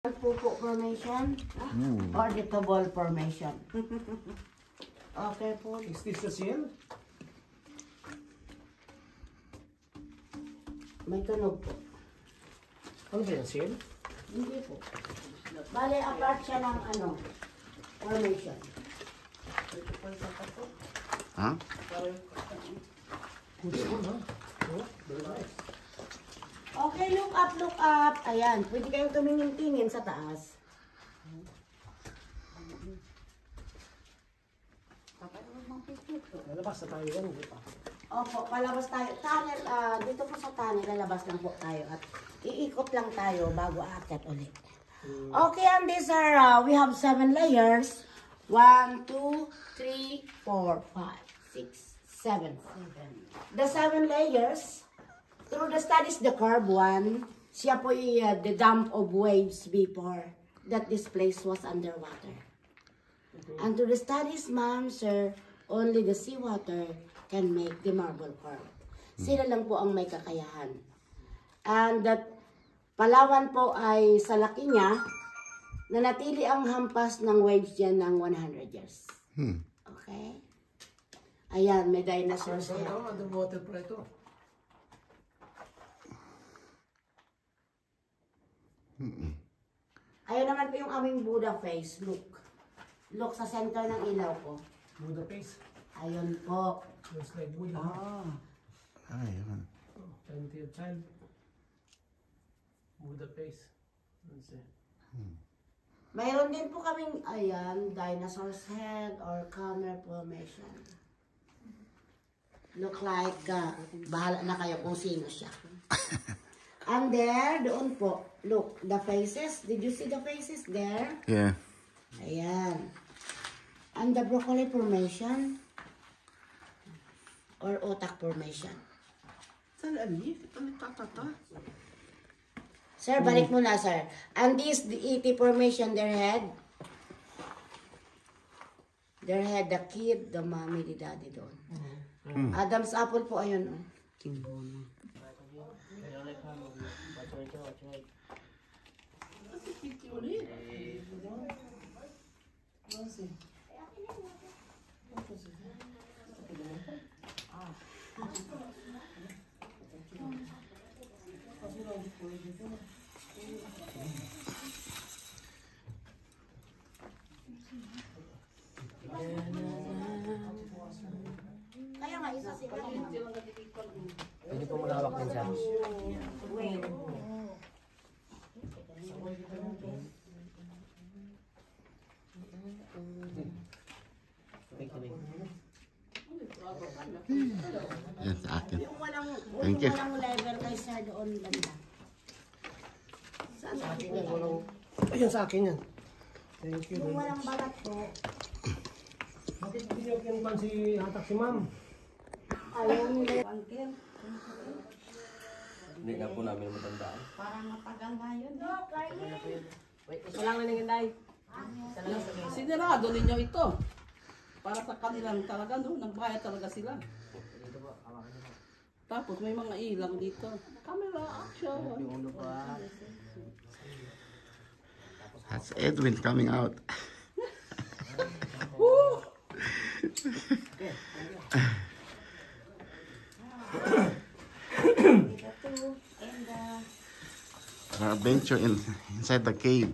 Pupo formation or the ball formation. Okay po. Is this the seal? May tunog po. Ano ba yung seal? Hindi po. Bale, apart siya ng formation. Ha? Good school, ha? Oh, very nice. Okay, look up, look up. Ayan, pwede kayong tumingin-tingin sa taas. Lalabas na tayo yan, di ba? Opo, palabas tayo. Tunnel, dito po sa tunnel, lalabas lang po tayo. At iikot lang tayo bago aakyat ulit. Okay, and these are, we have 7 layers. 1, 2, 3, 4, 5, 6, 7. The 7 layers, through the studies, the curve 1, siya po the dump of waves before that this place was underwater. And to the studies, ma'am, sir, only the seawater can make the marble curve. Sila lang po ang may kakayahan. And that Palawan po ay sa laki niya, nanatili ang hampas ng waves dyan ng 100 years. Okay? Ayan, may dinosaurs So, here. underwater pa ito. Ayun naman po yung aming Buddha face. Look. Look sa center ng ilaw ko. Buddha face. Ayun po. Looks like Buddha. Ay, yun. Oh, plenty of child. Buddha face. Let's see. Mayroon din po kaming, ayan, dinosaur's head or camel formation. Look like, bahala na kayo kung sino siya. And there, doon po, look, the faces. Did you see the faces there? Yeah. Ayan. And the broccoli formation or otak formation. Saan alif? Ano tatata? Sir, balik muna, sir. And this, the ET formation, their head. Their head, the kid, the mommy, the daddy doon. Adam's apple po, ayun. Oh. Timbono. Kaya nga, isa sila. Pwede po maghawak din siya. Wait. Yan sa akin. Yung walang, Thank you. walang level kay sir doon banda. Saan sa akin yan? Ayun sa akin yan. Thank you. Yung walang balat po. Bakit binigyan man si hatak si ma'am? Ayaw nila yung uncle. Hindi na po namin matandaan. Parang matagal na yun. No, Carly. Isa lang na nangyaday. Sinirado ninyo ito. Para sa kanilang talaga, no? Nagbayad talaga sila. Tapos may mga ilang dito. Camera action. That's Edwin coming out. Woo! Our adventure inside the cave.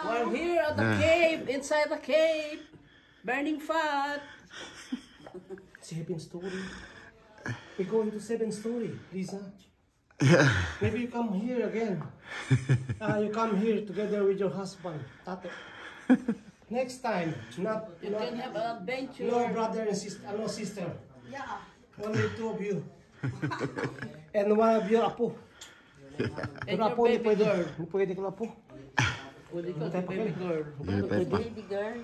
We're here at the cave, inside the cave. Burning fat. 7 story. We're going to 7 story, Lisa. Maybe you come here again. You come here together with your husband, Tate. Next time, not You can have an adventure. no brother and sister, no sister. Yeah. Only 2 of you. And 1 of your apo. And Pero your apo, hindi baby pwede. girl. Hindi pwede kang apo. Pwede ka, baby girl. Yeah, Peppa. Baby girl.